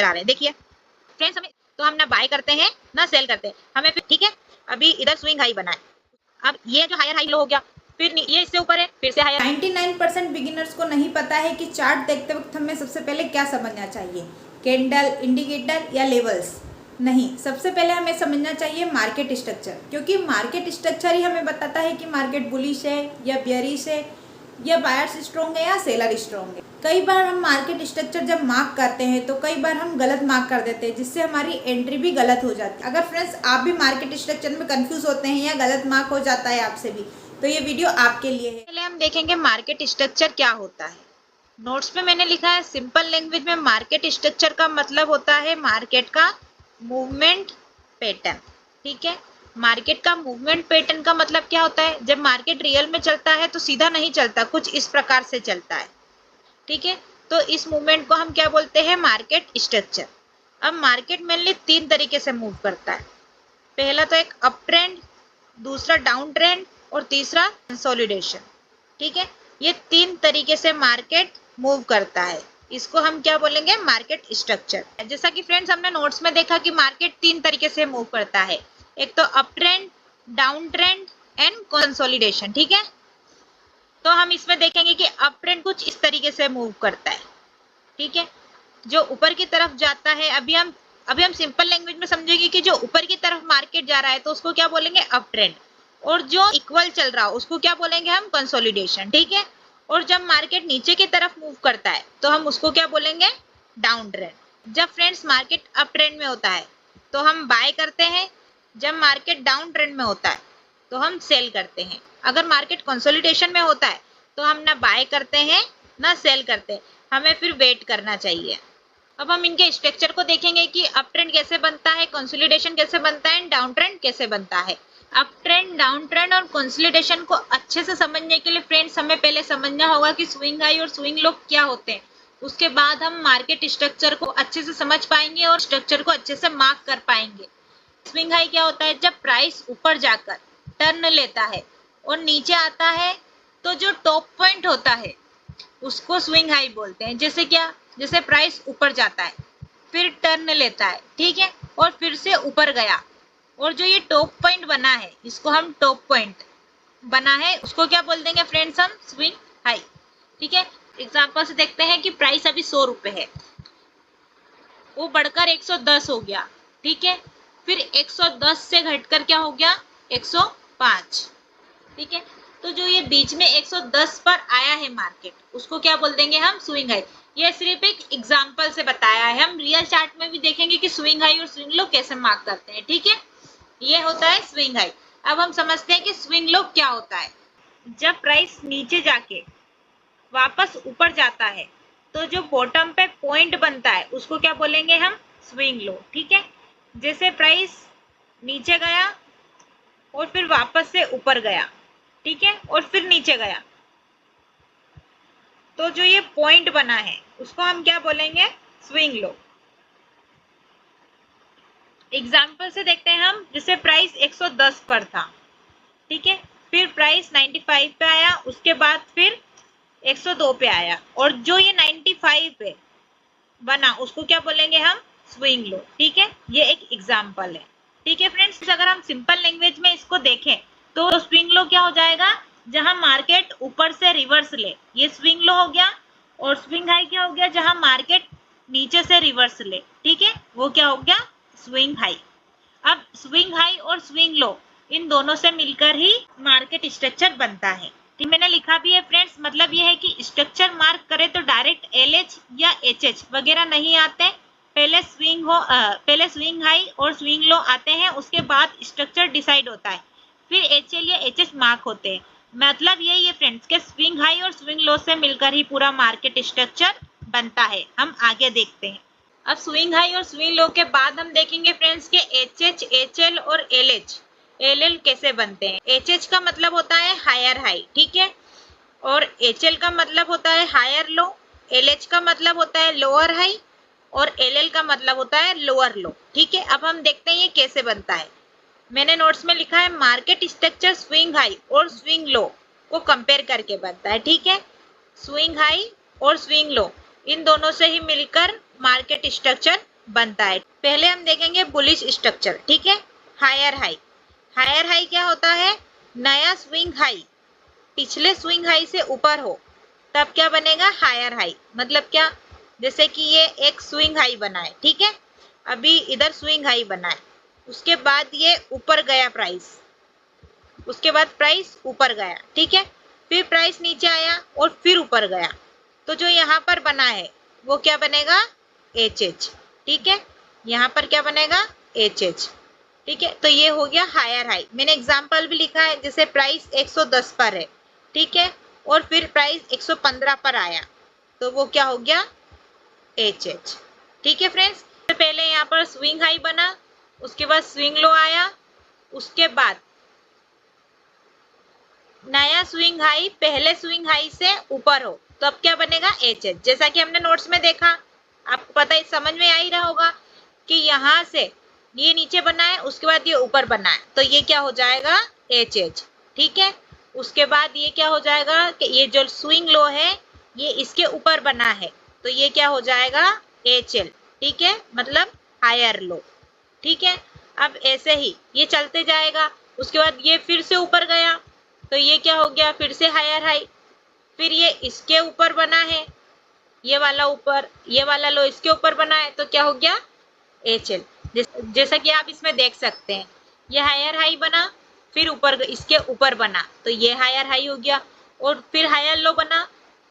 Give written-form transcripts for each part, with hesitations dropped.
आ रहे हैं। देखिए फ्रेंड्स, हमें तो हम ना बाय करते हैं ना सेल करते हैं, हमें फिर ठीक है, अभी इधर स्विंग हाई बना है, अब ये जो हायर हाई लो हो गया, फिर ये इससे ऊपर है, फिर से हायर। 99% बिगिनर्स को नहीं पता है कि चार्ट देखते वक्त हमें सबसे पहले क्या समझना चाहिए, कैंडल, इंडिकेटर या लेवल्स। नहीं, सबसे पहले हमें समझना चाहिए मार्केट स्ट्रक्चर, क्योंकि मार्केट स्ट्रक्चर ही हमें बताता है कि मार्केट बुलिश है या बेयरिश है, या बायर्स स्ट्रॉन्ग है या सेलर स्ट्रॉन्ग है। कई बार हम मार्केट स्ट्रक्चर जब मार्क करते हैं तो कई बार हम गलत मार्क कर देते हैं, जिससे हमारी एंट्री भी गलत हो जाती है। अगर फ्रेंड्स आप भी मार्केट स्ट्रक्चर में कंफ्यूज होते हैं या गलत मार्क हो जाता है आपसे भी, तो ये वीडियो आपके लिए है। पहले हम देखेंगे मार्केट स्ट्रक्चर क्या होता है। नोट्स में मैंने लिखा है सिंपल लैंग्वेज में मार्केट स्ट्रक्चर का मतलब होता है मार्केट का मूवमेंट पैटर्न। ठीक है, मार्केट का मूवमेंट पैटर्न का मतलब क्या होता है, जब मार्केट रियल में चलता है तो सीधा नहीं चलता, कुछ इस प्रकार से चलता है। ठीक है, तो इस मूवमेंट को हम क्या बोलते हैं, मार्केट स्ट्रक्चर। अब मार्केट मेनली 3 तरीके से मूव करता है। पहला तो एक अप ट्रेंड, दूसरा डाउन ट्रेंड और तीसरा कंसोलिडेशन। ठीक है, ये 3 तरीके से मार्केट मूव करता है, इसको हम क्या बोलेंगे, मार्केट स्ट्रक्चर। जैसा कि फ्रेंड्स हमने नोट्स में देखा कि मार्केट 3 तरीके से मूव करता है, एक तो up trend, down trend and consolidation. ठीक है, तो हम इसमें देखेंगे कि अप ट्रेंड कुछ इस तरीके से मूव करता है। ठीक है, जो ऊपर की तरफ जाता है, अभी हम सिंपल लैंग्वेज में समझेंगे कि जो ऊपर की तरफ मार्केट जा रहा है तो उसको क्या बोलेंगे, अप ट्रेंड, और जो इक्वल चल रहा है उसको क्या बोलेंगे हम, कंसोलिडेशन। ठीक है, और जब मार्केट नीचे की तरफ मूव करता है तो हम उसको क्या बोलेंगे, डाउन ट्रेंड। जब फ्रेंड्स मार्केट अप ट्रेंड में होता है तो हम बाय करते हैं, जब मार्केट डाउन ट्रेंड में होता है तो हम सेल करते हैं। अगर मार्केट कंसोलिडेशन में होता है तो हम ना बाय करते हैं ना सेल करते हैं, हमें फिर वेट करना चाहिए। अब हम इनके स्ट्रक्चर को देखेंगे कि अप ट्रेंड कैसे बनता है, कंसोलिडेशन कैसे बनता है, डाउन ट्रेंड कैसे बनता है। अप ट्रेंड, डाउन ट्रेंड और कंसोलिडेशन को अच्छे से समझने के लिए फ्रेंड्स हमें पहले समझना होगा कि स्विंग हाई और स्विंग लो क्या होते हैं। उसके बाद हम मार्केट स्ट्रक्चर को अच्छे से समझ पाएंगे और स्ट्रक्चर को अच्छे से मार्क कर पाएंगे। स्विंग हाई क्या होता है, जब प्राइस ऊपर जाकर टर्न लेता है और नीचे आता है तो जो टॉप पॉइंट होता है उसको स्विंग हाई बोलते हैं। जैसे क्या, जैसे प्राइस ऊपर जाता है, फिर टर्न लेता है, ठीक है, और फिर से ऊपर गया, और जो ये टॉप पॉइंट बना है इसको हम टॉप पॉइंट बना है उसको क्या बोल देंगे फ्रेंड्स, हम स्विंग हाई। ठीक है, एग्जांपल से देखते हैं कि प्राइस अभी 100 रुपए है, वो बढ़कर 110 हो गया। ठीक है, फिर 110 से घटकर क्या हो गया, 105। ठीक है, तो जो ये बीच में 110 पर आया है मार्केट, उसको क्या बोल देंगे हम, स्विंग हाई। ये सिर्फ एक एग्जांपल से बताया है, हम रियल चार्ट में भी देखेंगे कि स्विंग हाई और स्विंग लो कैसे मार्क करते हैं। ठीक है, ये होता है स्विंग हाई। अब हम समझते हैं कि स्विंग लो क्या होता है। जब प्राइस नीचे जाके वापस ऊपर जाता है तो जो बॉटम पे पॉइंट बनता है उसको क्या बोलेंगे हम, स्विंग लो। ठीक है, जैसे प्राइस नीचे गया और फिर वापस से ऊपर गया, ठीक है, और फिर नीचे गया, तो जो ये पॉइंट बना है उसको हम क्या बोलेंगे, स्विंग लो। एग्जाम्पल से देखते हैं हम, जैसे प्राइस 110 पर था, ठीक है, फिर प्राइस 95 पे आया, उसके बाद फिर 102 पे आया, और जो ये 95 पे बना उसको क्या बोलेंगे हम, स्विंग लो। ठीक है, ये एक एग्जाम्पल है। ठीक है फ्रेंड्स, अगर हम सिंपल लैंग्वेज में इसको देखें तो स्विंग लो क्या हो जाएगा, जहां मार्केट ऊपर से रिवर्स ले, ये स्विंग लो हो गया। और स्विंग हाई क्या हो गया, जहां मार्केट नीचे से रिवर्स ले, ठीक है, वो क्या हो गया, स्विंग हाई। अब स्विंग हाई और स्विंग लो इन दोनों से मिलकर ही मार्केट स्ट्रक्चर बनता है। ठीक, मैंने लिखा भी है फ्रेंड्स, मतलब ये है कि स्ट्रक्चर मार्क करें तो डायरेक्ट एलएच या एचएच वगैरह नहीं आते, पहले स्विंग हाई और स्विंग लो आते हैं, उसके बाद स्ट्रक्चर डिसाइड होता है, फिर एचएल या एचएच मार्क होते हैं। मतलब यही है फ्रेंड्स के स्विंग हाई और स्विंग लो से मिलकर ही पूरा मार्केट स्ट्रक्चर बनता है। हम आगे देखते हैं। अब स्विंग हाई और स्विंग लो के बाद हम देखेंगे फ्रेंड्स के एच एच, एच एल और एल एच, एल एल कैसे बनते हैं। एच एच का मतलब होता है हायर हाई, ठीक है, और एच एल का मतलब होता है हायर लो, एल एच का मतलब होता है लोअर हाई, और एल एल का मतलब होता है लोअर लो। ठीक है, अब हम देखते हैं ये कैसे बनता है। मैंने नोट्स में लिखा है मार्केट स्ट्रक्चर स्विंग हाई और स्विंग लो को कंपेयर करके बनता है। ठीक है, स्विंग हाई और स्विंग लो इन दोनों से ही मिलकर मार्केट स्ट्रक्चर बनता है। पहले हम देखेंगे बुलिश स्ट्रक्चर, ठीक है। हायर हाई, हायर हाई क्या होता है? नया स्विंग हाई पिछले स्विंग हाई से ऊपर हो तब क्या बनेगा? Higher high. मतलब क्या? जैसे कि ये एक स्विंग हाई बना है, ठीक है, अभी इधर स्विंग हाई बना है, उसके बाद ये ऊपर गया प्राइस, उसके बाद प्राइस ऊपर गया, ठीक है, फिर प्राइस नीचे आया और फिर ऊपर गया, तो जो यहाँ पर बना है वो क्या बनेगा? एच एच, ठीक है, यहाँ पर क्या बनेगा? एच एच, ठीक है। तो ये हो गया हायर हाई। मैंने एग्जांपल भी लिखा है, जैसे प्राइस 110 पर है, ठीक है, और फिर प्राइस 115 पर आया, तो वो क्या हो गया? एच एच, ठीक है फ्रेंड्स। तो पहले यहाँ पर स्विंग हाई बना, उसके बाद स्विंग लो आया, उसके बाद नया स्विंग हाई पहले स्विंग हाई से ऊपर हो तो अब क्या बनेगा? H H. जैसा कि हमने नोट्स में देखा, आपको पता है, समझ में आ ही रहा होगा कि यहाँ से ये नीचे बना है, उसके बाद ये ऊपर बना है, तो ये क्या हो जाएगा? एच एच, ठीक है। उसके बाद ये क्या हो जाएगा कि ये जो स्विंग लो है ये इसके ऊपर बना है, तो ये क्या हो जाएगा? एच एल, ठीक है, मतलब हायर लो, ठीक है। अब ऐसे ही ये चलते जाएगा, उसके बाद ये फिर से ऊपर गया, तो ये क्या हो गया? फिर से हायर हाई, फिर ये इसके ऊपर बना है, ये वाला ऊपर, ये वाला लो इसके ऊपर बना है, तो क्या हो गया? H L. जैसा कि आप इसमें देख सकते हैं, ये हायर हाई बना, फिर ऊपर इसके ऊपर बना, तो ये हायर हाई हो गया, और फिर हायर लो बना,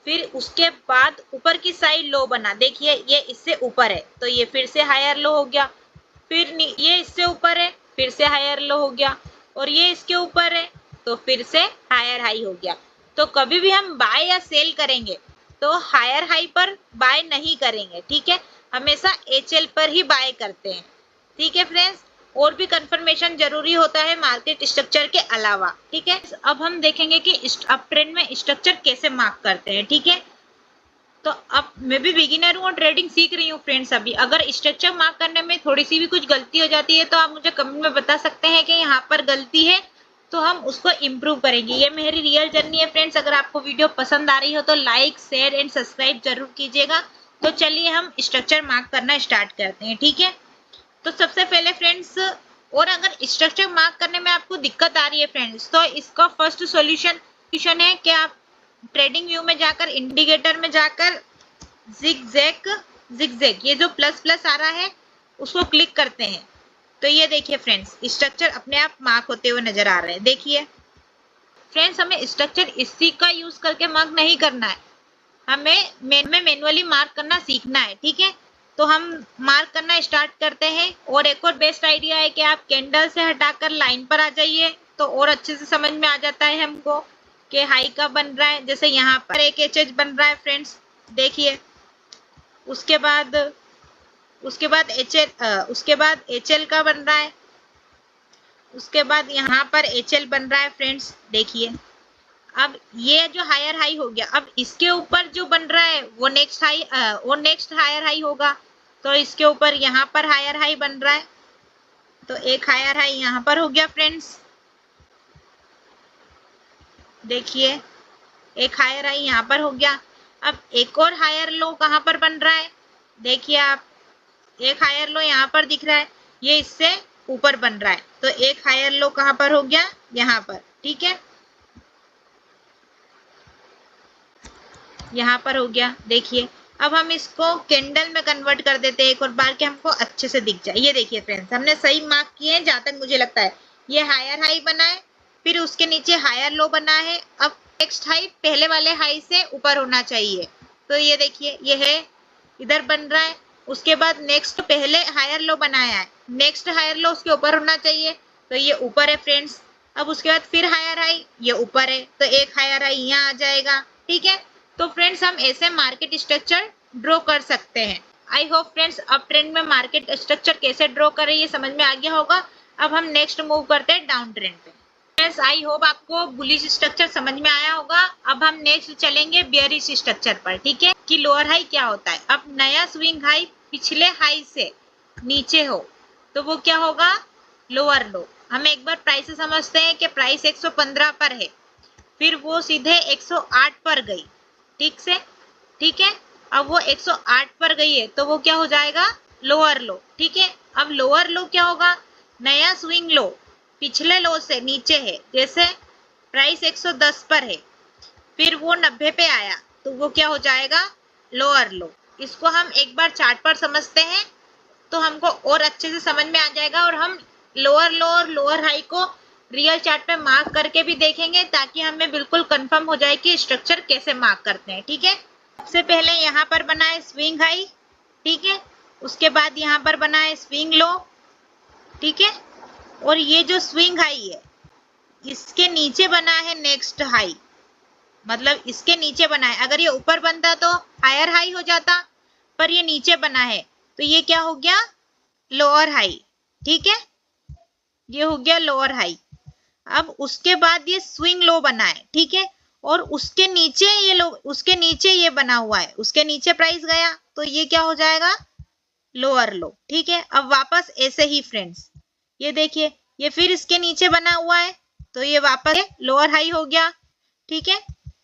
फिर उसके बाद ऊपर की साइड लो बना, देखिए ये इससे ऊपर है, तो ये फिर से हायर लो हो गया, फिर ये इससे ऊपर है, फिर से हायर लो हो गया, और ये इसके ऊपर है, तो फिर से हायर हाई हो गया। तो कभी भी हम बाय या सेल करेंगे तो हायर हाई पर बाय नहीं करेंगे, ठीक है, हमेशा एचएल पर ही बाय करते हैं, ठीक है फ्रेंड्स। और भी कंफर्मेशन जरूरी होता है मार्केट स्ट्रक्चर के अलावा, ठीक है। अब हम देखेंगे कि अप ट्रेंड में स्ट्रक्चर कैसे मार्क करते हैं, ठीक है। तो अब मैं भी बिगिनर हूँ और ट्रेडिंग सीख रही हूँ फ्रेंड्स। अभी अगर स्ट्रक्चर मार्क करने में थोड़ी सी भी कुछ गलती हो जाती है तो आप मुझे कमेंट में बता सकते हैं कि यहाँ पर गलती है, तो हम उसको इम्प्रूव करेंगे। ये मेरी रियल जर्नी है फ्रेंड्स। अगर आपको वीडियो पसंद आ रही हो तो लाइक शेयर एंड सब्सक्राइब जरूर कीजिएगा। तो चलिए हम स्ट्रक्चर मार्क करना स्टार्ट करते हैं, ठीक है। तो सबसे पहले फ्रेंड्स, और अगर स्ट्रक्चर मार्क करने में आपको दिक्कत आ रही है फ्रेंड्स, तो इसका फर्स्ट सॉल्यूशन है कि आप ट्रेडिंग व्यू में जाकर इंडिकेटर में जाकर जिगजैग ये जो प्लस प्लस आ रहा है उसको क्लिक करते हैं, तो ये देखिए फ्रेंड्स स्ट्रक्चर अपने आप मार्क होते हुए नजर आ रहे हैं। देखिए फ्रेंड्स, हमें स्ट्रक्चर इसी का यूज करके मार्क नहीं करना है, हमें मैनुअली मार्क करना सीखना है, ठीक है। तो हम मार्क करना स्टार्ट करते हैं। और एक और बेस्ट आइडिया है कि आप कैंडल से हटाकर लाइन पर आ जाइए, तो और अच्छे से समझ में आ जाता है हमको कि हाई का बन रहा है। जैसे यहाँ पर एक एचएच बन रहा है फ्रेंड्स, देखिए, उसके बाद एचएल का बन रहा है, उसके बाद यहाँ पर एचएल बन रहा है फ्रेंड्स, देखिए। अब ये जो हायर हाई हो गया, अब इसके ऊपर जो बन रहा है वो नेक्स्ट हायर हाई होगा, तो इसके ऊपर यहाँ पर हायर हाई बन रहा है, तो एक हायर हाई यहाँ पर हो गया फ्रेंड्स, देखिए एक हायर हाई यहाँ पर हो गया। अब एक और हायर लो कहाँ पर बन रहा है, देखिए आप, एक हायर लो यहाँ पर दिख रहा है, ये इससे ऊपर बन रहा है, तो एक हायर लो कहाँ पर हो गया? यहाँ पर, ठीक है, यहाँ पर हो गया। देखिए अब हम इसको कैंडल में कन्वर्ट कर देते हैं एक और बार कि हमको अच्छे से दिख जाए। ये देखिए फ्रेंड्स, हमने सही मार्क किए हैं जहां तक मुझे लगता है। ये हायर हाई बना है, फिर उसके नीचे हायर लो बना है, अब नेक्स्ट हाई पहले वाले हाई से ऊपर होना चाहिए, तो ये देखिए ये है, इधर बन रहा है। उसके बाद नेक्स्ट पहले हायर लो बनाया है, नेक्स्ट हायर लो उसके ऊपर होना चाहिए, तो ये ऊपर है फ्रेंड्स। अब उसके बाद फिर हायर हाई, ये ऊपर है, तो एक हायर हाई यहाँ आ जाएगा, ठीक है। तो फ्रेंड्स हम ऐसे मार्केट स्ट्रक्चर ड्रॉ कर सकते हैं। I hope friends up trend में मार्केट स्ट्रक्चर कैसे ड्रॉ करें ये समझ में आ गया होगा। अब हम नेक्स्ट मूव करते हैं डाउन ट्रेंड पे। फ्रेंड्स आई होप आपको बुलिश स्ट्रक्चर समझ में आया होगा। अब हम नेक्स्ट चलेंगे बेयरिश स्ट्रक्चर पर, ठीक है, कि लोअर हाई क्या होता है। अब नया स्विंग हाई पिछले हाई से नीचे हो तो वो क्या होगा? लोअर लो। हम एक बार प्राइस समझते हैं कि प्राइस 115 पर है, फिर वो सीधे 108 पर गई, ठीक है, अब वो 108 पर गई है तो वो क्या हो जाएगा, लोअर लो। ठीक है, अब लोअर लो क्या होगा, नया स्विंग लो पिछले लो से नीचे है, जैसे प्राइस 110 पर है, फिर वो 90 पे आया तो वो क्या हो जाएगा, लोअर लो। इसको हम एक बार चार्ट पर समझते हैं तो हमको और अच्छे से समझ में आ जाएगा, और हम लोअर लो और लोअर हाई को रियल चार्ट पे मार्क करके भी देखेंगे ताकि हमें बिल्कुल कंफर्म हो जाए कि स्ट्रक्चर कैसे मार्क करते हैं। ठीक है, सबसे पहले यहाँ पर बना है स्विंग हाई, ठीक है, उसके बाद यहाँ पर बना है स्विंग लो, ठीक है, और ये जो स्विंग हाई है इसके नीचे बना है नेक्स्ट हाई, मतलब इसके नीचे बना है। अगर ये ऊपर बनता तो हायर हाई हो जाता, पर ये नीचे बना है तो ये क्या हो गया, लोअर हाई। ठीक है, ये हो गया लोअर हाई। अब उसके बाद ये स्विंग लो बना है, ठीक है, और उसके नीचे ये लो, उसके नीचे ये बना हुआ है, उसके नीचे प्राइस गया तो ये क्या हो जाएगा, लोअर लो। ठीक है, अब वापस ऐसे ही फ्रेंड्स ये देखिए, ये फिर इसके नीचे बना हुआ है तो ये वापस लोअर हाई हो गया। ठीक है,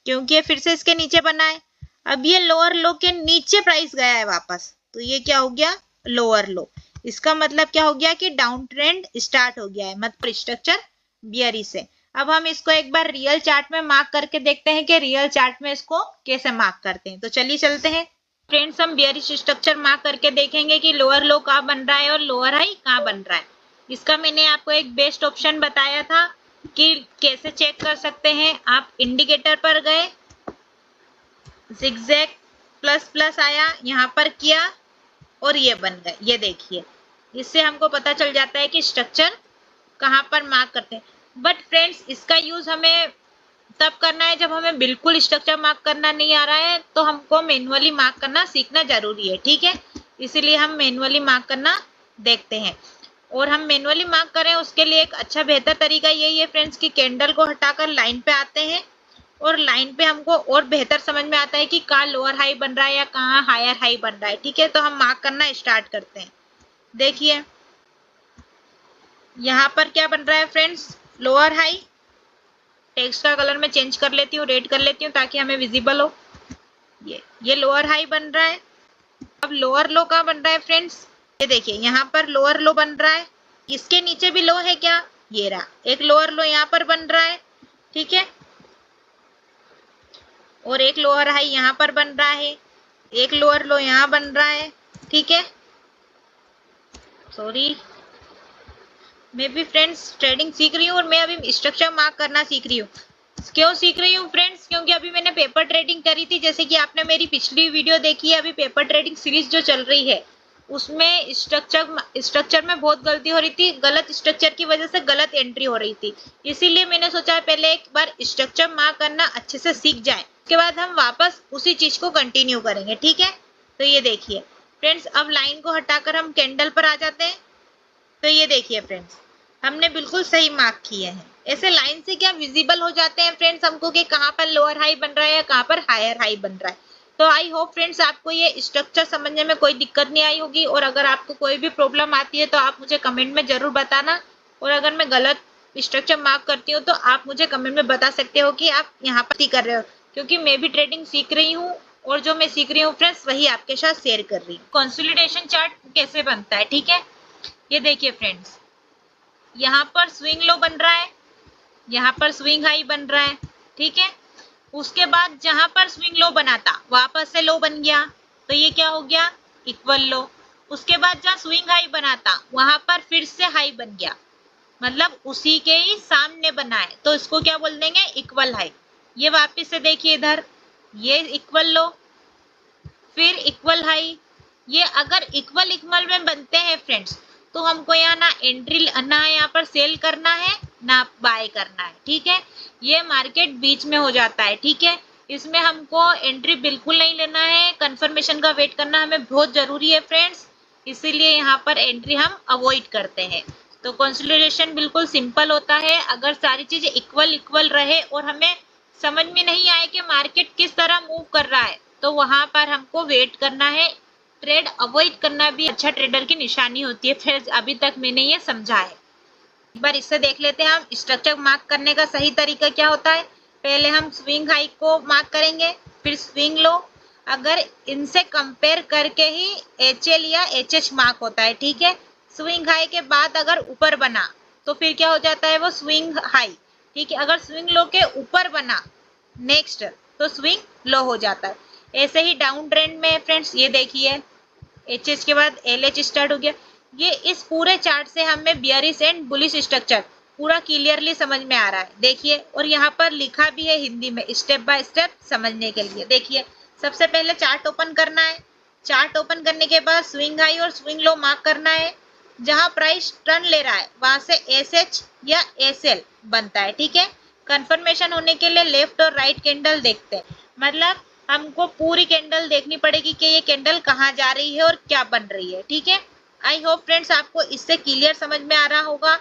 क्योंकि ये फिर से इसके नीचे बना है। अब ये लोअर लो के नीचे प्राइस गया है वापस तो ये क्या हो गया, लोअर लो। इसका मतलब क्या हो गया कि डाउन ट्रेंड स्टार्ट हो गया है, मतलब स्ट्रक्चर बियरिश है। अब हम इसको एक बार रियल चार्ट में मार्क करके देखते हैं कि रियल चार्ट में इसको कैसे मार्क करते हैं। तो चलिए चलते हैं फ्रेंड्स, हम बियरिश स्ट्रक्चर मार्क करके देखेंगे कि लोअर लो कहाँ बन रहा है और लोअर हाई कहाँ बन रहा है। इसका मैंने आपको एक बेस्ट ऑप्शन बताया था कि कैसे चेक कर सकते हैं। आप इंडिकेटर पर गए, जिगजैग प्लस प्लस आया, यहाँ पर किया और ये बन गए, ये देखिए, इससे हमको पता चल जाता है कि स्ट्रक्चर कहाँ पर मार्क करते हैं। बट फ्रेंड्स इसका यूज हमें तब करना है जब हमें बिल्कुल स्ट्रक्चर मार्क करना नहीं आ रहा है, तो हमको मैनुअली मार्क करना सीखना जरूरी है। ठीक है, इसीलिए हम मैनुअली मार्क करना देखते हैं, और हम मैनुअली मार्क करें उसके लिए एक अच्छा बेहतर तरीका यही है फ्रेंड्स कि कैंडल को हटाकर लाइन पे आते हैं, और लाइन पे हमको और बेहतर समझ में आता है कि कहाँ लोअर हाई बन रहा है या कहाँ हायर हाई बन रहा है। ठीक है, तो हम मार्क करना स्टार्ट करते हैं। देखिए यहाँ पर क्या बन रहा है फ्रेंड्स, लोअर हाई। टेक्स्ट का कलर मैं चेंज कर लेती हूँ, रेड कर लेती हूँ ताकि हमें विजिबल हो। ये लोअर हाई बन रहा है। अब लोअर लो कहाँ बन रहा है फ्रेंड्स, ये देखिए यहाँ पर लोअर लो बन रहा है। इसके नीचे भी लो है क्या, ये रहा, एक लोअर लो यहाँ पर बन रहा है। ठीक है, और एक लोअर हाई यहाँ पर बन रहा है, एक लोअर लो यहाँ बन रहा है। ठीक है, सॉरी, मैं भी फ्रेंड्स ट्रेडिंग सीख रही हूँ और मैं अभी स्ट्रक्चर मार्क करना सीख रही हूँ। क्यों सीख रही हूँ फ्रेंड्स, क्योंकि अभी मैंने पेपर ट्रेडिंग करी थी, जैसे कि आपने मेरी पिछली वीडियो देखी है। अभी पेपर ट्रेडिंग सीरीज जो चल रही है उसमें स्ट्रक्चर में बहुत गलती हो रही थी, गलत स्ट्रक्चर की वजह से गलत एंट्री हो रही थी। इसीलिए मैंने सोचा पहले एक बार स्ट्रक्चर मार्क करना अच्छे से सीख जाए, उसके बाद हम वापस उसी चीज को कंटिन्यू करेंगे। ठीक है, तो ये देखिए फ्रेंड्स, अब लाइन को हटाकर हम कैंडल पर आ जाते हैं। तो ये देखिए फ्रेंड्स, हमने बिल्कुल सही मार्क किए हैं। ऐसे लाइन से क्या विजिबल हो जाते हैं फ्रेंड्स हमको कि कहाँ पर लोअर हाई बन रहा है या कहाँ पर हायर हाई बन रहा है। तो आई होप फ्रेंड्स आपको ये स्ट्रक्चर समझने में कोई दिक्कत नहीं आई होगी, और अगर आपको कोई भी प्रॉब्लम आती है तो आप मुझे कमेंट में जरूर बताना, और अगर मैं गलत स्ट्रक्चर मार्क करती हूँ तो आप मुझे कमेंट में बता सकते हो कि आप यहाँ पर कर रहे हो, क्योंकि मैं भी ट्रेडिंग सीख रही हूँ और जो मैं सीख रही हूँ फ्रेंड्स वही आपके साथ शेयर कर रही हूँ। कंसोलिडेशन चार्ट कैसे बनता है, ठीक है, ये देखिए फ्रेंड्स, यहाँ पर स्विंग लो बन रहा है, यहाँ पर स्विंग हाई बन रहा है। ठीक है, उसके बाद जहां पर स्विंग लो बना था वापस से लो बन गया तो ये क्या हो गया, इक्वल लो। उसके बाद जहां स्विंग हाई बना था वहां पर फिर से हाई बन गया, मतलब उसी के ही सामने बना है तो इसको क्या बोल देंगे, इक्वल हाई। ये वापस से देखिए इधर, ये इक्वल लो फिर इक्वल हाई। ये अगर इक्वल इक्वल में बनते हैं फ्रेंड्स तो हमको यहाँ ना एंट्री ना यहाँ पर सेल करना है ना बाय करना है। ठीक है, ये मार्केट बीच में हो जाता है। ठीक है, इसमें हमको एंट्री बिल्कुल नहीं लेना है, कंफर्मेशन का वेट करना हमें बहुत जरूरी है फ्रेंड्स, इसीलिए यहाँ पर एंट्री हम अवॉइड करते हैं। तो कंसोलिडेशन बिल्कुल सिंपल होता है, अगर सारी चीजें इक्वल इक्वल रहे और हमें समझ में नहीं आए कि मार्केट किस तरह मूव कर रहा है तो वहां पर हमको वेट करना है। ट्रेड अवॉइड करना भी अच्छा ट्रेडर की निशानी होती है। फिर अभी तक मैंने ये समझा है, एक बार इससे देख लेते हैं हम स्ट्रक्चर मार्क करने का सही तरीका क्या होता है। पहले हम स्विंग हाई को मार्क करेंगे, फिर स्विंग लो, अगर इनसे कंपेयर करके ही HL या HH मार्क होता है, ठीक है। स्विंग हाई के बाद अगर ऊपर बना तो फिर क्या हो जाता है, वो स्विंग हाई, ठीक है। अगर स्विंग लो के ऊपर बना नेक्स्ट तो स्विंग लो हो जाता है। ऐसे ही डाउन ट्रेंड में फ्रेंड्स ये देखिए HH के बाद LH स्टार्ट हो गया। ये इस पूरे चार्ट से हमें बियरिश एंड बुलिश स्ट्रक्चर पूरा क्लियरली समझ में आ रहा है, देखिए। और यहाँ पर लिखा भी है हिंदी में स्टेप बाय स्टेप समझने के लिए। देखिए सबसे पहले चार्ट ओपन करना है। चार्ट ओपन करने के बाद स्विंग हाई और स्विंग लो मार्क करना है। जहां प्राइस टर्न ले रहा है वहां से SH या SL बनता है, ठीक है। कंफर्मेशन होने के लिए लेफ्ट और राइट कैंडल देखते हैं, मतलब हमको पूरी कैंडल देखनी पड़ेगी कि ये कैंडल कहाँ जा रही है और क्या बन रही है, ठीक है। आई होप फ्रेंड्स आपको इससे क्लियर समझ में आ रहा होगा।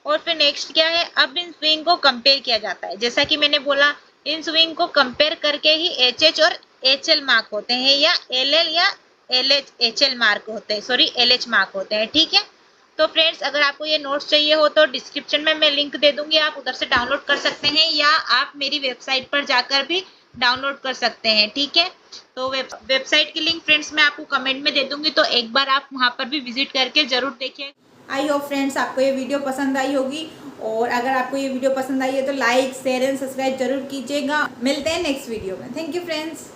और फिर नेक्स्ट क्या है, अब इन स्विंग को कंपेयर किया जाता है। जैसा कि मैंने बोला इन स्विंग को कंपेयर करके ही HH और HL मार्क होते हैं, या LL या HL मार्क होते हैं, सॉरी LH मार्क होते हैं, ठीक है। तो फ्रेंड्स अगर आपको ये नोट्स चाहिए हो तो डिस्क्रिप्शन में मैं लिंक दे दूंगी, आप उधर से डाउनलोड कर सकते हैं, या आप मेरी वेबसाइट पर जाकर भी डाउनलोड कर सकते हैं, ठीक है। तो वेबसाइट की लिंक फ्रेंड्स मैं आपको कमेंट में दे दूंगी, तो एक बार आप वहां पर भी विजिट करके जरूर देखिए। आई होप फ्रेंड्स आपको ये वीडियो पसंद आई होगी, और अगर आपको ये वीडियो पसंद आई है तो लाइक शेयर एंड सब्सक्राइब जरूर कीजिएगा। मिलते हैं नेक्स्ट वीडियो में। Thank you friends.